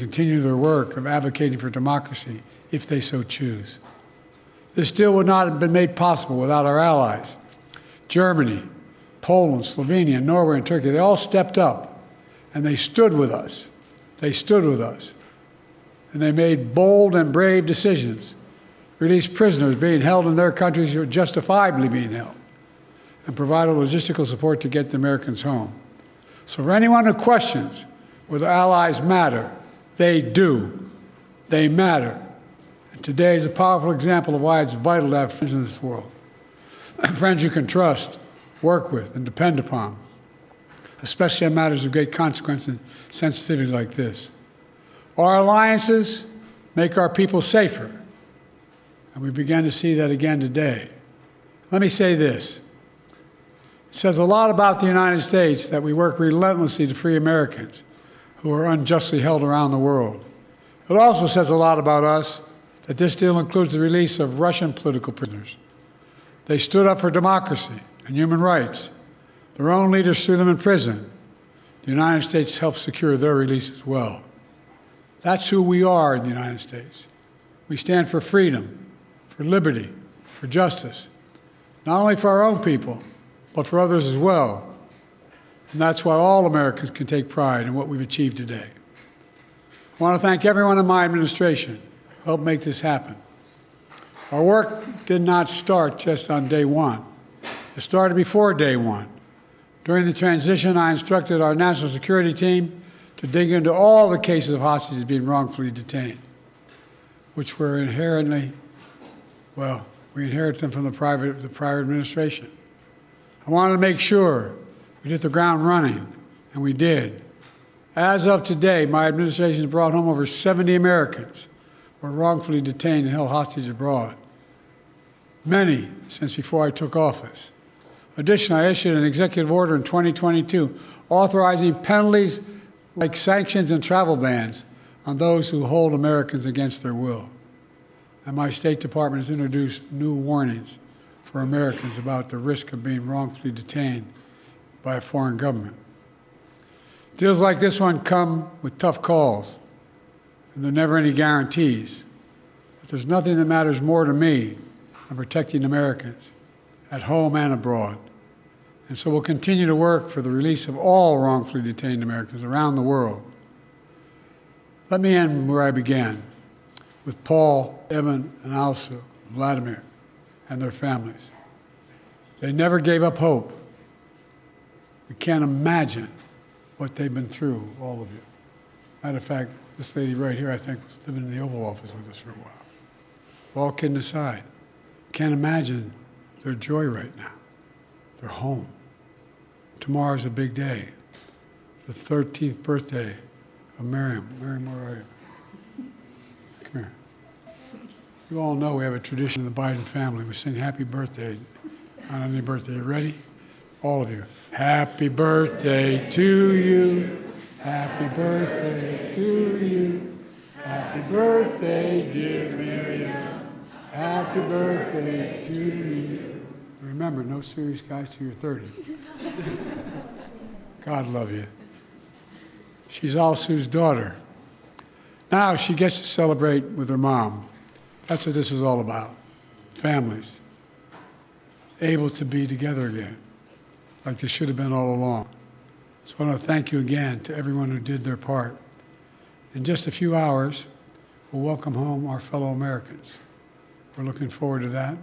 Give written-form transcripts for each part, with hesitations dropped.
continue their work of advocating for democracy if they so choose. This deal would not have been made possible without our allies. Germany, Poland, Slovenia, Norway, and Turkey, they all stepped up and they stood with us. They stood with us. And they made bold and brave decisions, released prisoners being held in their countries who were justifiably being held, and provided logistical support to get the Americans home. So for anyone who questions whether allies matter, they do. They matter. And today is a powerful example of why it's vital to have friends in this world. Friends you can trust, work with, and depend upon, especially on matters of great consequence and sensitivity like this. Our alliances make our people safer, and we began to see that again today. Let me say this. It says a lot about the United States that we work relentlessly to free Americans who are unjustly held around the world. It also says a lot about us that this deal includes the release of Russian political prisoners. They stood up for democracy and human rights. Their own leaders threw them in prison. The United States helped secure their release as well. That's who we are in the United States. We stand for freedom, for liberty, for justice, not only for our own people, but for others as well. And that's why all Americans can take pride in what we've achieved today. I want to thank everyone in my administration who helped make this happen. Our work did not start just on day one. It started before day one. During the transition, I instructed our national security team to dig into all the cases of hostages being wrongfully detained, which were inherently, well, we inherited them from the prior administration. I wanted to make sure we hit the ground running, and we did. As of today, my administration has brought home over 70 Americans who were wrongfully detained and held hostage abroad, many since before I took office. Additionally, I issued an executive order in 2022 authorizing penalties like sanctions and travel bans on those who hold Americans against their will. And my State Department has introduced new warnings for Americans about the risk of being wrongfully detained by a foreign government. Deals like this one come with tough calls, and there are never any guarantees. But there's nothing that matters more to me than protecting Americans at home and abroad. And so we'll continue to work for the release of all wrongfully detained Americans around the world. Let me end where I began, with Paul, Evan, and also Vladimir and their families. They never gave up hope. We can't imagine what they've been through, all of you. Matter of fact, this lady right here, I think, was living in the Oval Office with us for a while. All kidding aside, can't imagine their joy right now. They're home. Tomorrow's a big day, the 13th birthday of Miriam. Miriam, where are you? Come here. You all know we have a tradition in the Biden family. We sing happy birthday on any birthday. You ready? All of you. Happy birthday to you. Happy birthday to you. Happy birthday, dear Miriam. Happy birthday to you. Remember, no serious guys till you're 30. God love you. She's Al Sue's daughter. Now she gets to celebrate with her mom. That's what this is all about. Families able to be together again, like they should have been all along. So I want to thank you again to everyone who did their part. In just a few hours, we'll welcome home our fellow Americans. We're looking forward to that.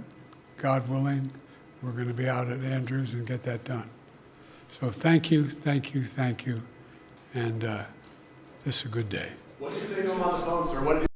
God willing, we're going to be out at Andrews and get that done. So thank you, thank you, thank you. And this is a good day. What did you say to him on the phone, sir? What did